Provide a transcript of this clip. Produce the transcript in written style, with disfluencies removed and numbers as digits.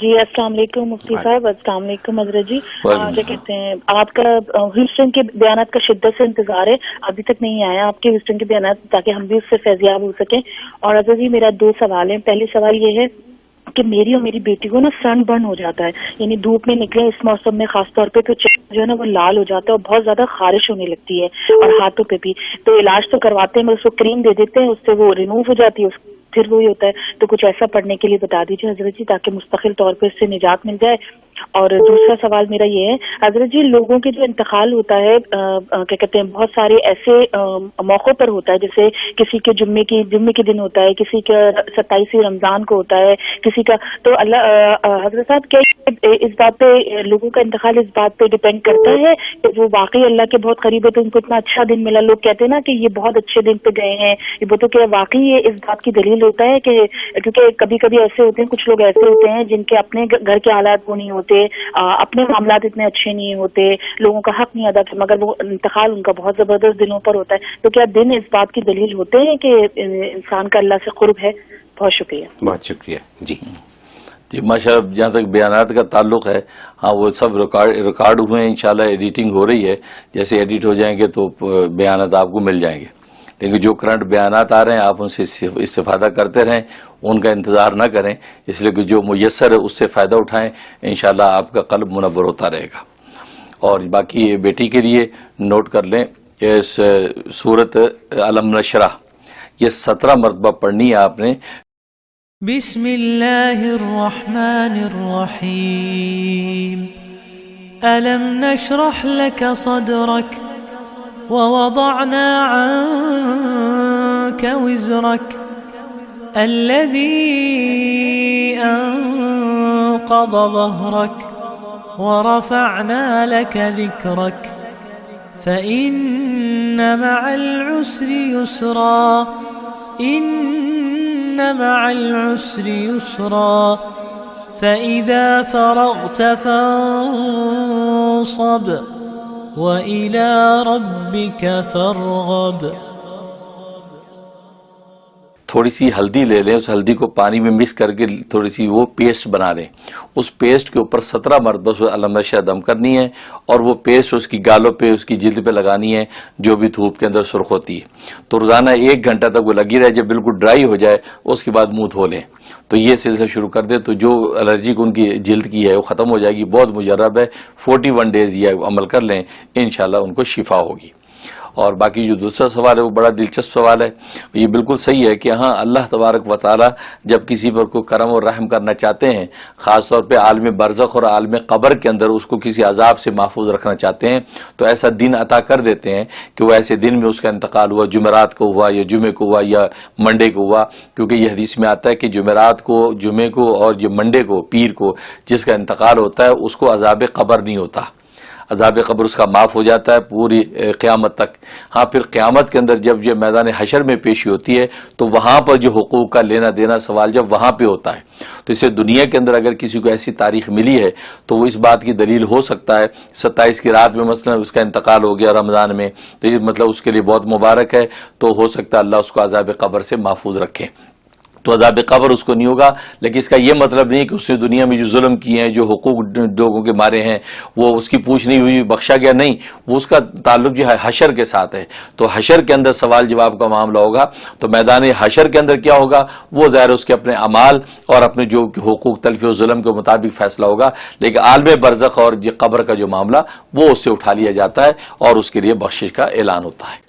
جی السلام علیکم مفتی صاحب، السلام علیکم حضرت جی. کیا کہتے ہیں، آپ کا ہیوسٹن کے بیانات کا شدت سے انتظار ہے، ابھی تک نہیں آیا آپ کے ہیوسٹن کے بیانات تاکہ ہم بھی اس سے فیضیاب ہو سکیں. اور حضرت جی میرا 2 سوال ہیں. پہلی سوال یہ ہے کہ میری اور میری بیٹی کو نا سن برن ہو جاتا ہے، یعنی دھوپ میں نکلے اس موسم میں خاص طور پہ تو جو ہے نا وہ لال ہو جاتا ہے اور بہت زیادہ خارش ہونے لگتی ہے، اور ہاتھوں پہ بھی. تو علاج تو کرواتے ہیں مگر اس کو کریم دے دیتے ہیں، اس سے وہ ریموو ہو جاتی ہے، پھر وہی ہوتا ہے. تو کچھ ایسا پڑھنے کے لیے بتا دیجیے حضرت جی تاکہ مستقل طور پہ اس سے نجات مل جائے. اور دوسرا سوال میرا یہ ہے حضرت جی، لوگوں کے جو انتقال ہوتا ہے کیا کہتے ہیں بہت سارے ایسے موقعوں پر ہوتا ہے، جیسے کسی کے جمعے کے دن ہوتا ہے، کسی کا 27 رمضان کو ہوتا ہے، کسی کا. تو اللہ حضرت صاحب کیا اس بات پہ لوگوں کا انتقال اس بات پہ ڈیپینڈ کرتا ہے کہ وہ واقعی اللہ کے بہت قریب ہے تو ان کو اتنا اچھا دن ملا؟ لوگ کہتے ہیں نا کہ یہ بہت اچھے دن پہ گئے ہیں، یہ تو کیا واقعی یہ اس بات کی دلیل ہوتا ہے کہ کیونکہ کبھی کبھی ایسے ہوتے ہیں، کچھ لوگ ایسے ہوتے ہیں جن کے اپنے گھر کے حالات وہ نہیں ہوتے، اپنے معاملات اتنے اچھے نہیں ہوتے، لوگوں کا حق نہیں ادا کرتے، مگر وہ انتقال ان کا بہت زبردست دنوں پر ہوتا ہے. تو کیا دن اس بات کی دلیل ہوتے ہیں کہ انسان کا اللہ سے قرب ہے؟ بہت شکریہ. بہت شکریہ. جی ماشاءاللہ، جہاں تک بیانات کا تعلق ہے، ہاں وہ سب ریکارڈ ہوئے ہیں، انشاءاللہ ایڈیٹنگ ہو رہی ہے، جیسے ایڈٹ ہو جائیں گے تو بیانات آپ کو مل جائیں گے. لیکن جو کرنٹ بیانات آ رہے ہیں آپ ان سے استفادہ کرتے رہیں، ان کا انتظار نہ کریں، اس لیے کہ جو میسر ہے اس سے فائدہ اٹھائیں، انشاءاللہ آپ کا قلب منور ہوتا رہے گا. اور باقی بیٹی کے لیے نوٹ کر لیں کہ سورت علم نشرح یہ 17 مرتبہ پڑھنی ہے آپ نے. بسم اللہ الرحمن الرحیم. ألم نشرح لك صدرك ووضعنا عنك وزرك الذي أنقض ظهرك ورفعنا لك ذكرك فإن مع العسر يسرا إن مع العسر يسرا فإذا فرغت فانصب وَإِلَى رَبِّكَ فَارْغَب. تھوڑی سی ہلدی لے لیں، اس ہلدی کو پانی میں مکس کر کے تھوڑی سی وہ پیسٹ بنا لیں، اس پیسٹ کے اوپر 17 مرتبہ علم نشرح دم کرنی ہے، اور وہ پیسٹ اس کی گالوں پہ اس کی جلد پہ لگانی ہے جو بھی دھوپ کے اندر سرخ ہوتی ہے. تو روزانہ 1 گھنٹہ تک وہ لگی رہے، جب بالکل ڈرائی ہو جائے اس کے بعد منہ دھو لیں. تو یہ سلسلہ شروع کر دیں تو جو الرجی ان کی جلد کی ہے وہ ختم ہو جائے گی. بہت مجرب ہے، 41 ڈیز یہ عمل کر لیں، انشاءاللہ ان کو شفا ہوگی. اور باقی جو دوسرا سوال ہے وہ بڑا دلچسپ سوال ہے. یہ بالکل صحیح ہے کہ ہاں اللہ تبارک و تعالی جب کسی پر کوئی کرم اور رحم کرنا چاہتے ہیں، خاص طور پہ عالم برزخ اور عالم قبر کے اندر اس کو کسی عذاب سے محفوظ رکھنا چاہتے ہیں، تو ایسا دن عطا کر دیتے ہیں کہ وہ ایسے دن میں اس کا انتقال ہوا، جمعرات کو ہوا یا جمعے کو ہوا یا منڈے کو ہوا. کیونکہ یہ حدیث میں آتا ہے کہ جمعرات کو، جمعے کو اور یہ منڈے کو، پیر کو جس کا انتقال ہوتا ہے اس کو عذاب قبر نہیں ہوتا، عذاب قبر اس کا معاف ہو جاتا ہے پوری قیامت تک. ہاں پھر قیامت کے اندر جب یہ میدان حشر میں پیشی ہوتی ہے تو وہاں پر جو حقوق کا لینا دینا سوال جب وہاں پہ ہوتا ہے، تو اسے دنیا کے اندر اگر کسی کو ایسی تاریخ ملی ہے تو وہ اس بات کی دلیل ہو سکتا ہے 27 کی رات میں مثلا اس کا انتقال ہو گیا رمضان میں، تو یہ مطلب اس کے لیے بہت مبارک ہے. تو ہو سکتا ہے اللہ اس کو عذاب قبر سے محفوظ رکھے. تو عذاب قبر اس کو نہیں ہوگا، لیکن اس کا یہ مطلب نہیں کہ اس نے دنیا میں جو ظلم کیے ہیں، جو حقوق لوگوں کے مارے ہیں، وہ اس کی پوچھ نہیں ہوئی، بخشا گیا، نہیں. وہ اس کا تعلق جو ہے حشر کے ساتھ ہے. تو حشر کے اندر سوال جواب کا معاملہ ہوگا، تو میدان حشر کے اندر کیا ہوگا وہ ظاہر اس کے اپنے اعمال اور اپنے جو حقوق تلفی و ظلم کے مطابق فیصلہ ہوگا. لیکن عالم برزخ اور یہ قبر کا جو معاملہ وہ اس سے اٹھا لیا جاتا ہے اور اس کے لیے بخشش کا اعلان ہوتا ہے.